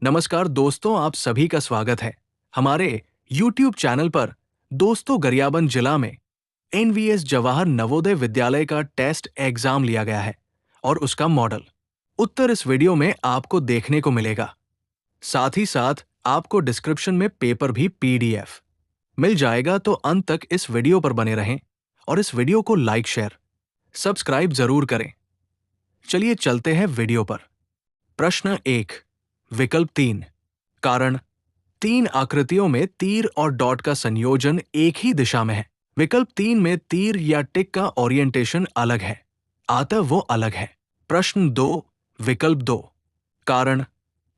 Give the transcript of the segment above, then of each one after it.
नमस्कार दोस्तों, आप सभी का स्वागत है हमारे YouTube चैनल पर। दोस्तों, गरियाबंद जिला में एनवीएस जवाहर नवोदय विद्यालय का टेस्ट एग्जाम लिया गया है और उसका मॉडल उत्तर इस वीडियो में आपको देखने को मिलेगा। साथ ही साथ आपको डिस्क्रिप्शन में पेपर भी PDF मिल जाएगा, तो अंत तक इस वीडियो पर बने रहें और इस वीडियो को लाइक, शेयर, सब्सक्राइब जरूर करें। चलिए चलते हैं वीडियो पर। प्रश्न 1, विकल्प 3। कारण, तीन आकृतियों में तीर और डॉट का संयोजन एक ही दिशा में है। विकल्प 3 में तीर या टिक का ओरिएंटेशन अलग है, अतः वो अलग है। प्रश्न 2, विकल्प 2। कारण,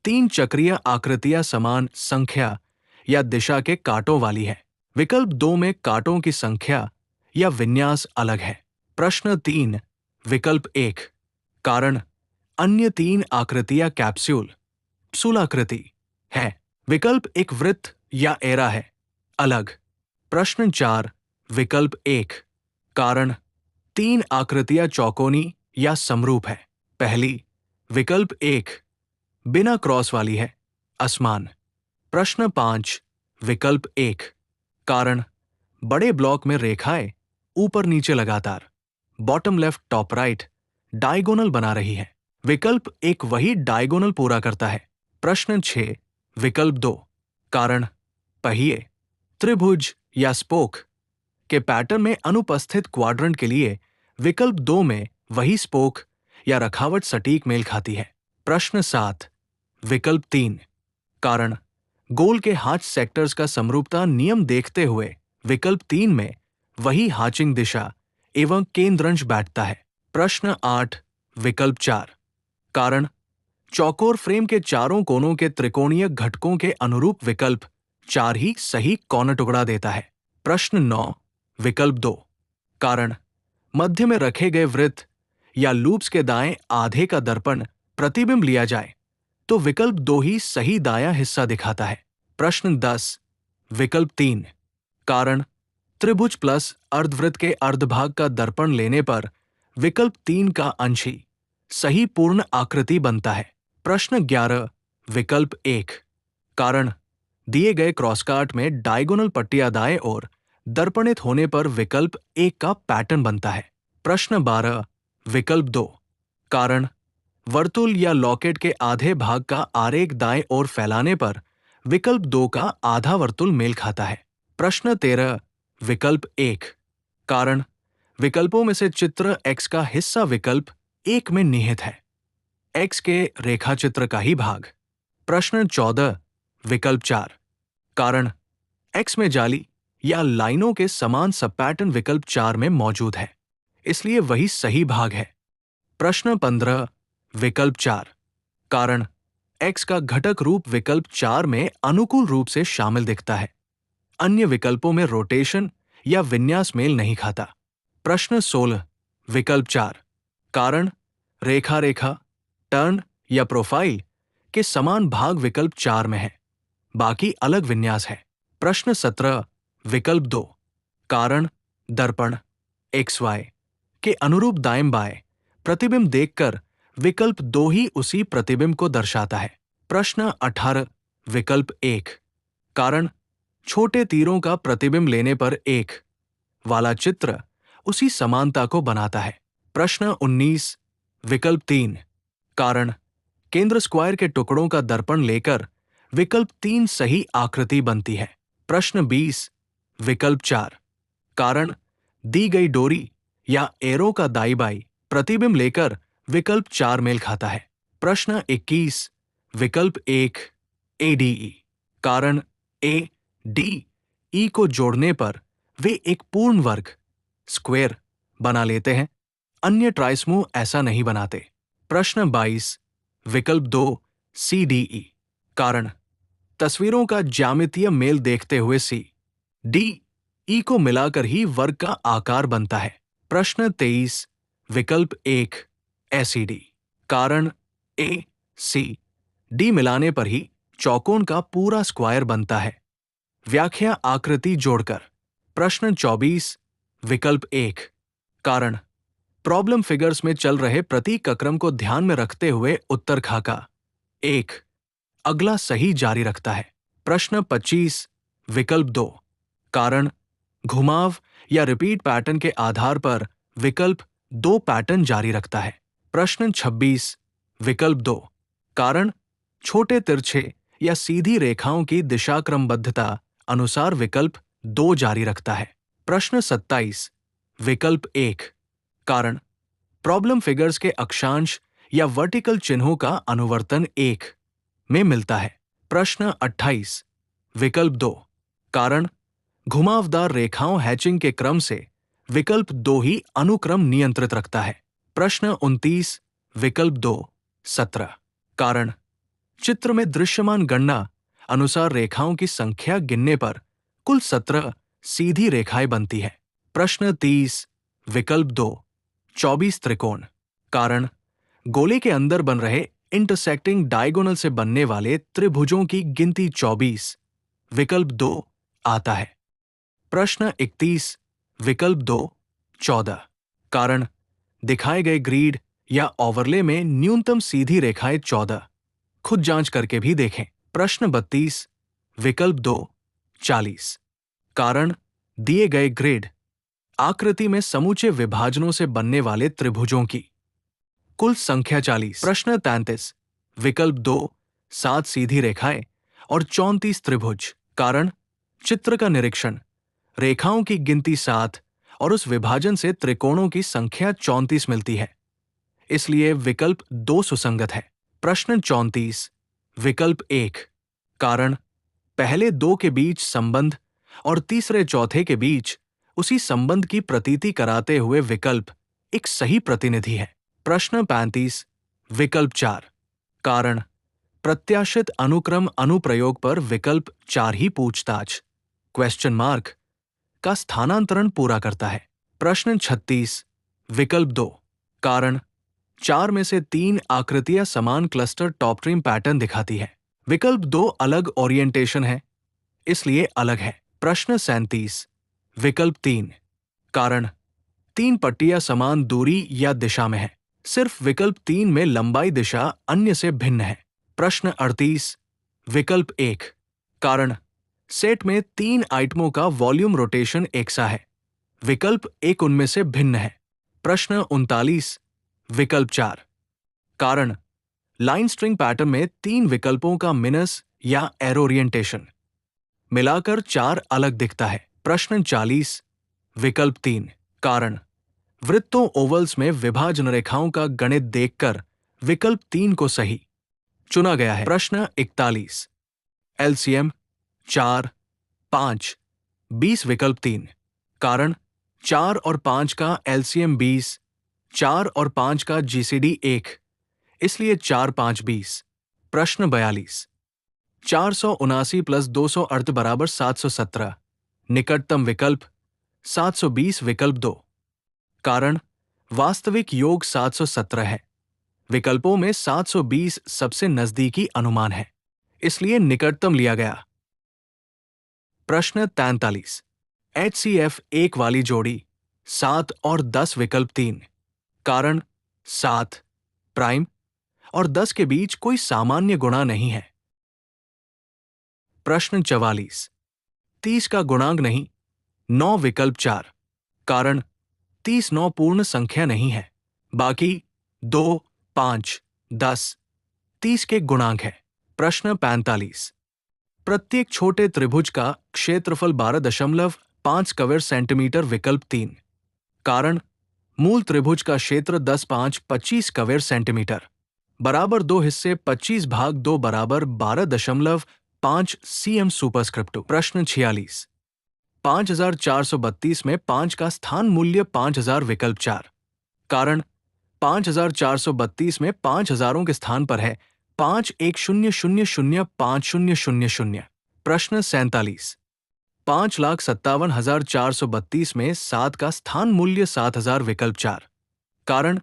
तीन चक्रीय आकृतियां समान संख्या या दिशा के कांटों वाली है। विकल्प 2 में कांटों की संख्या या विन्यास अलग है। प्रश्न 3, विकल्प 1। कारण, अन्य तीन आकृतियां कैप्सूलाकृति है। विकल्प 1 वृत्त या एरा है, अलग। प्रश्न 4, विकल्प 1। कारण, तीन आकृतियां चौकोनी या समरूप है। पहली, विकल्प 1 बिना क्रॉस वाली है, असमान। प्रश्न 5, विकल्प 1। कारण, बड़े ब्लॉक में रेखाएं ऊपर नीचे लगातार bottom left top right diagonal बना रही है। विकल्प 1 वही डायगोनल पूरा करता है। प्रश्न 6, विकल्प 2। कारण, पहिए, त्रिभुज या स्पोक के पैटर्न में अनुपस्थित क्वाड्रेंट के लिए विकल्प 2 में वही स्पोक या रखावट सटीक मेल खाती है। प्रश्न 7, विकल्प 3। कारण, गोल के हाच सेक्टर्स का समरूपता नियम देखते हुए विकल्प 3 में वही हाचिंग दिशा एवं केंद्रंश बैठता है। प्रश्न 8, विकल्प 4। कारण, चौकोर फ्रेम के चारों कोनों के त्रिकोणीय घटकों के अनुरूप विकल्प 4 ही सही कोण टुकड़ा देता है। प्रश्न 9, विकल्प 2। कारण, मध्य में रखे गए वृत्त या लूप्स के दाएं आधे का दर्पण प्रतिबिंब लिया जाए तो विकल्प 2 ही सही दायां हिस्सा दिखाता है। प्रश्न 10, विकल्प 3। कारण, त्रिभुज प्लस अर्धवृत्त के अर्धभाग का दर्पण लेने पर विकल्प 3 का अंश ही सही पूर्ण आकृति बनता है। प्रश्न 11, विकल्प 1। कारण, दिए गए क्रॉसकाट में डायगोनल पट्टियां दाएं और दर्पणित होने पर विकल्प 1 का पैटर्न बनता है। प्रश्न 12, विकल्प 2। कारण, वर्तुल या लॉकेट के आधे भाग का आरेख दाएं ओर फैलाने पर विकल्प 2 का आधा वर्तुल मेल खाता है। प्रश्न 13, विकल्प 1। कारण, विकल्पों में से चित्र X का हिस्सा विकल्प 1 में निहित है, X के रेखाचित्र का ही भाग। प्रश्न 14, विकल्प 4। कारण, X में जाली या लाइनों के समान सब पैटर्न विकल्प 4 में मौजूद है, इसलिए वही सही भाग है। प्रश्न 15, विकल्प 4। कारण, X का घटक रूप विकल्प 4 में अनुकूल रूप से शामिल दिखता है, अन्य विकल्पों में रोटेशन या विन्यास मेल नहीं खाता। प्रश्न 16, विकल्प 4। कारण, रेखा रेखा, टर्न या प्रोफाइल के समान भाग विकल्प 4 में है, बाकी अलग विन्यास है। प्रश्न 17, विकल्प 2। कारण, दर्पण XY के अनुरूप दाएं बाएं प्रतिबिंब देखकर विकल्प 2 ही उसी प्रतिबिंब को दर्शाता है। प्रश्न 18, विकल्प 1। कारण, छोटे तीरों का प्रतिबिंब लेने पर एक वाला चित्र उसी समानता को बनाता है। प्रश्न 19, विकल्प 3। कारण, केंद्र स्क्वायर के टुकड़ों का दर्पण लेकर विकल्प 3 सही आकृति बनती है। प्रश्न 20, विकल्प 4। कारण, दी गई डोरी या एरो का दाई बाई प्रतिबिंब लेकर विकल्प 4 मेल खाता है। प्रश्न 21, विकल्प 1 ADE। कारण, ADE को जोड़ने पर वे एक पूर्ण वर्ग स्क्वायर बना लेते हैं, अन्य ट्राइसमूह ऐसा नहीं बनाते। प्रश्न 22, विकल्प 2 CDE। कारण, तस्वीरों का ज्यामितीय मेल देखते हुए CDE को मिलाकर ही वर्ग का आकार बनता है। प्रश्न 23, विकल्प 1 ACD। कारण, ACD मिलाने पर ही चौकोन का पूरा स्क्वायर बनता है। व्याख्या आकृति जोड़कर। प्रश्न 24, विकल्प 1। कारण, प्रॉब्लम फिगर्स में चल रहे प्रतीक क्रम को ध्यान में रखते हुए उत्तर खाका। 1 अगला सही जारी रखता है। प्रश्न 25 विकल्प 2 कारण घुमाव या रिपीट पैटर्न के आधार पर विकल्प 2 पैटर्न जारी रखता है। प्रश्न 26 विकल्प 2 कारण छोटे तिरछे या सीधी रेखाओं की दिशा क्रमबद्धता अनुसार विकल्प 2 जारी रखता है। प्रश्न 27 विकल्प 1 कारण प्रॉब्लम फिगर्स के अक्षांश या वर्टिकल चिन्हों का अनुवर्तन 1 में मिलता है। प्रश्न 28 विकल्प 2 कारण घुमावदार रेखाओं हैचिंग के क्रम से विकल्प 2 ही अनुक्रम नियंत्रित रखता है। प्रश्न 29 विकल्प 2 17 कारण चित्र में दृश्यमान गणना अनुसार रेखाओं की संख्या गिनने पर कुल 17 सीधी रेखाएं बनती है। प्रश्न 30 विकल्प 2 24 त्रिकोण कारण गोले के अंदर बन रहे इंटरसेक्टिंग डायगोनल से बनने वाले त्रिभुजों की गिनती 24 विकल्प 2 आता है। प्रश्न 31 विकल्प 2 14 कारण दिखाए गए ग्रिड या ओवरले में न्यूनतम सीधी रेखाएं 14 खुद जांच करके भी देखें। प्रश्न 32 विकल्प 2 40 कारण दिए गए ग्रिड आकृति में समूचे विभाजनों से बनने वाले त्रिभुजों की कुल संख्या 40। प्रश्न 33 विकल्प 2 7 सीधी रेखाएं और 34 त्रिभुज कारण चित्र का निरीक्षण रेखाओं की गिनती 7 और उस विभाजन से त्रिकोणों की संख्या 34 मिलती है, इसलिए विकल्प 2 सुसंगत है। प्रश्न 34 विकल्प 1 कारण पहले 2 के बीच संबंध और तीसरे चौथे के बीच उसी संबंध की प्रतीति कराते हुए विकल्प एक सही प्रतिनिधि है। प्रश्न 35 विकल्प 4 कारण प्रत्याशित अनुक्रम अनुप्रयोग पर विकल्प 4 ही पूछताछ क्वेश्चन मार्क का स्थानांतरण पूरा करता है। प्रश्न 36 विकल्प 2 कारण 4 में से 3 आकृतियां समान क्लस्टर टॉप ट्रिम पैटर्न दिखाती है। विकल्प 2 अलग ओरिएंटेशन है, इसलिए अलग है। प्रश्न 37 विकल्प 3 कारण 3 पट्टियां समान दूरी या दिशा में है, सिर्फ विकल्प 3 में लंबाई दिशा अन्य से भिन्न है। प्रश्न 38 विकल्प 1 कारण सेट में 3 आइटमों का वॉल्यूम रोटेशन एक सा है, विकल्प 1 उनमें से भिन्न है। प्रश्न 39 विकल्प 4 कारण लाइन स्ट्रिंग पैटर्न में 3 विकल्पों का मिनस या एरो ओरिएंटेशन मिलाकर 4 अलग दिखता है। प्रश्न 40 विकल्प 3 कारण वृत्तों ओवल्स में विभाजन रेखाओं का गणित देखकर विकल्प 3 को सही चुना गया है। प्रश्न 41 एलसीएम 4 5 20 विकल्प 3 कारण 4 और 5 का एलसीएम 20, 4 और 5 का जीसीडी 1, इसलिए 4 5 20। प्रश्न 42 479 प्लस 208 बराबर 717 निकटतम विकल्प 720 विकल्प 2 कारण वास्तविक योग 717 है, विकल्पों में 720 सबसे नजदीकी अनुमान है, इसलिए निकटतम लिया गया। प्रश्न 43 HCF 1 वाली जोड़ी 7 और 10 विकल्प 3 कारण 7 प्राइम और 10 के बीच कोई सामान्य गुणा नहीं है। प्रश्न 44 30 का गुणांक नहीं 9 विकल्प 4 कारण 30 9 पूर्ण संख्या नहीं है, बाकी 2 5 10 30 के गुणांक है। प्रश्न 45 प्रत्येक छोटे त्रिभुज का क्षेत्रफल 12.5 स्क्वायर सेंटीमीटर विकल्प 3 कारण मूल त्रिभुज का क्षेत्र 10 5 25 स्क्वायर सेंटीमीटर बराबर 2 हिस्से 25 भाग 2 बराबर 12.5 cm सुपरस्क्रिप्ट 2। प्रश्न 46 5432 में 5 का स्थान मूल्य 5000 विकल्प 4 कारण 5432 में 5000 के स्थान पर है 5100050000। प्रश्न 47 5,57,432 में 7 का स्थान मूल्य 7000 विकल्प 4 कारण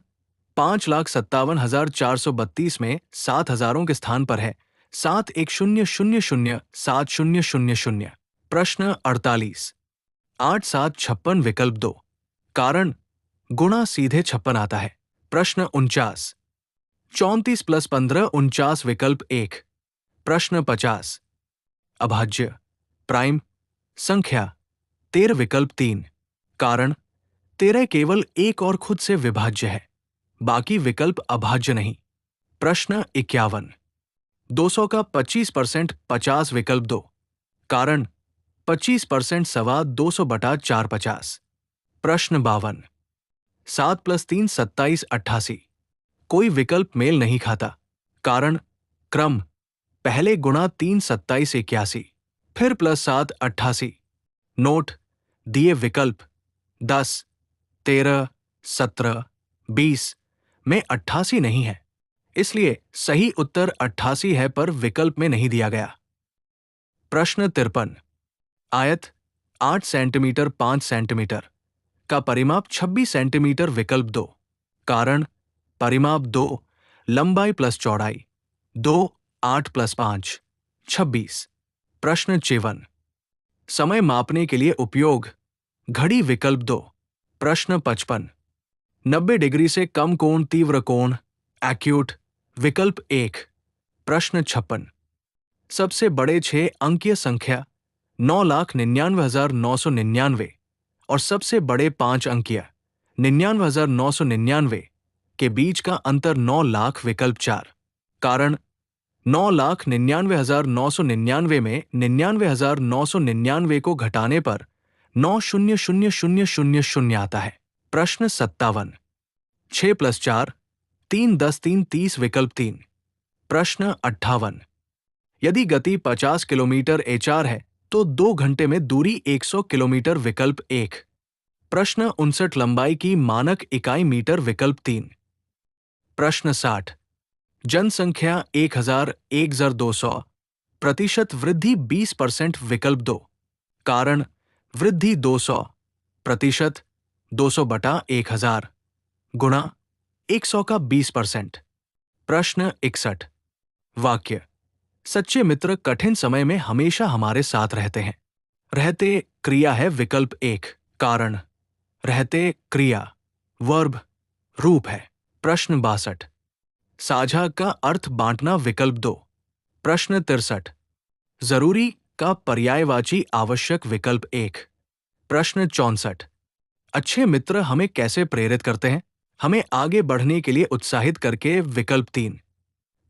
5,57,432 में 7000 के स्थान पर है 7100070000। प्रश्न 48 8756 विकल्प 2 कारण गुणा सीधे 56 आता है। प्रश्न 49 34 + 15 49 विकल्प 1 प्रश्न 50। अभाज्य, प्राइम, संख्या 13 विकल्प 3। कारण 13 केवल एक और खुद से विभाज्य है, बाकी विकल्प अभाज्य नहीं। प्रश्न 51। 200 का 25% 50 विकल्प 2। कारण 25% सवा 200 बटा 4 50। प्रश्न 52। 7 + 3 27 88। कोई विकल्प मेल नहीं खाता। कारण क्रम पहले गुणा 3 27 81, फिर +7 88। नोट दिए विकल्प 10, 13, 17, 20 में 88 नहीं है, इसलिए सही उत्तर 88 है पर विकल्प में नहीं दिया गया। प्रश्न 53। आयत 8 सेंटीमीटर 5 सेंटीमीटर का परिमाप 26 सेंटीमीटर विकल्प 2। कारण परिमाप 2 लंबाई प्लस चौड़ाई 2 8 + 5 26। प्रश्न 54। समय मापने के लिए उपयोग घड़ी विकल्प 2। प्रश्न 55। 90 डिग्री से कम कोण तीव्र कोण एक्यूट विकल्प 1। प्रश्न 56। सबसे बड़े 6 अंकीय संख्या 9,99,999 और सबसे बड़े 5 अंकीय 99,999 के बीच का अंतर 9 लाख विकल्प 4। कारण 9,99,999 में 99,999 को घटाने पर 9,00,000 आता है। प्रश्न 57। 6 + 4 3 10 3 30 विकल्प 3। प्रश्न 58। यदि गति 50 किलोमीटर HR है तो 2 घंटे में दूरी 100 किलोमीटर विकल्प 1। प्रश्न 59। लंबाई की मानक इकाई मीटर विकल्प 3। प्रश्न 60। जनसंख्या 1000 प्रतिशत वृद्धि 20% विकल्प 2। कारण वृद्धि 200 प्रतिशत 200 बटा 1000 गुणा 100 का 20%। प्रश्न 61। वाक्य सच्चे मित्र कठिन समय में हमेशा हमारे साथ रहते हैं। रहते क्रिया है विकल्प 1। कारण रहते क्रिया वर्ब रूप है। प्रश्न 62। साझा का अर्थ बांटना विकल्प 2। प्रश्न 63। जरूरी का पर्यायवाची आवश्यक विकल्प 1। प्रश्न 64। अच्छे मित्र हमें कैसे प्रेरित करते हैं? हमें आगे बढ़ने के लिए उत्साहित करके विकल्प 3।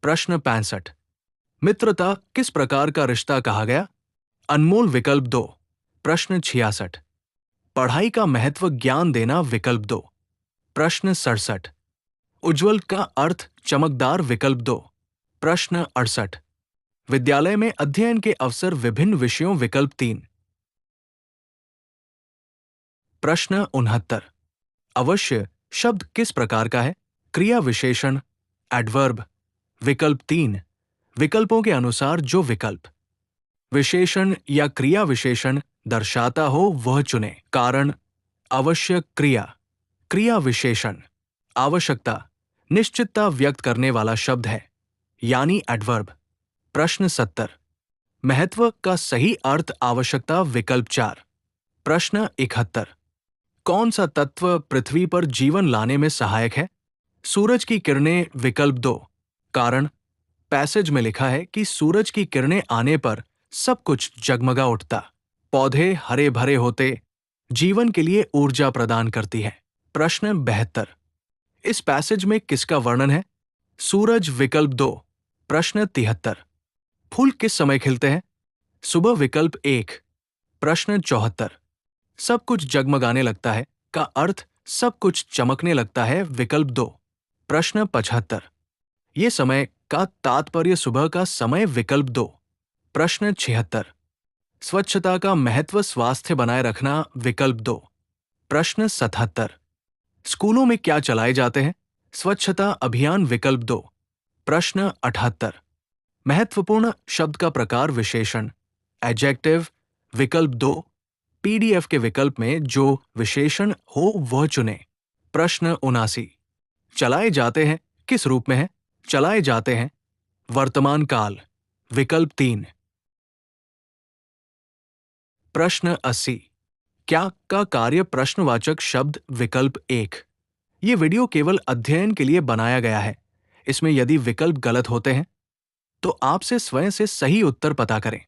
प्रश्न 65। मित्रता किस प्रकार का रिश्ता कहा गया? अनमोल विकल्प 2। प्रश्न 66। पढ़ाई का महत्व ज्ञान देना विकल्प 2। प्रश्न 67। उज्ज्वल का अर्थ चमकदार विकल्प 2। प्रश्न 68। विद्यालय में अध्ययन के अवसर विभिन्न विषयों विकल्प 3। प्रश्न 69। अवश्य शब्द किस प्रकार का है? क्रिया विशेषण एडवर्ब विकल्प 3। विकल्पों के अनुसार जो विकल्प विशेषण या क्रिया विशेषण दर्शाता हो वह चुनें। कारण आवश्यक क्रिया क्रिया विशेषण आवश्यकता निश्चितता व्यक्त करने वाला शब्द है, यानी एडवर्ब। प्रश्न 70। महत्व का सही अर्थ आवश्यकता विकल्प 4। प्रश्न 71। कौन सा तत्व पृथ्वी पर जीवन लाने में सहायक है? सूरज की किरणें विकल्प 2। कारण पैसेज में लिखा है कि सूरज की किरणें आने पर सब कुछ जगमगा उठता, पौधे हरे भरे होते, जीवन के लिए ऊर्जा प्रदान करती है। प्रश्न 72। इस पैसेज में किसका वर्णन है? सूरज विकल्प 2। प्रश्न 73। फूल किस समय खिलते हैं? सुबह विकल्प 1। प्रश्न 74। सब कुछ जगमगाने लगता है का अर्थ सब कुछ चमकने लगता है विकल्प 2। प्रश्न 75। ये समय का तात्पर्य सुबह का समय विकल्प 2। प्रश्न 76। स्वच्छता का महत्व स्वास्थ्य बनाए रखना विकल्प 2। प्रश्न 77। स्कूलों में क्या चलाए जाते हैं? स्वच्छता अभियान विकल्प 2। प्रश्न 78। महत्वपूर्ण शब्द का प्रकार विशेषण एडजेक्टिव विकल्प 2। PDF के विकल्प में जो विशेषण हो वह चुनें। प्रश्न 79। चलाए जाते हैं किस रूप में है? चलाए जाते हैं वर्तमान काल विकल्प 3। प्रश्न 80। क्या का कार्य प्रश्नवाचक शब्द विकल्प 1। ये वीडियो केवल अध्ययन के लिए बनाया गया है। इसमें यदि विकल्प गलत होते हैं तो आपसे स्वयं से सही उत्तर पता करें,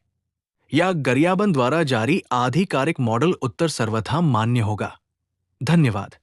या गरियाबंद द्वारा जारी आधिकारिक मॉडल उत्तर सर्वथा मान्य होगा। धन्यवाद।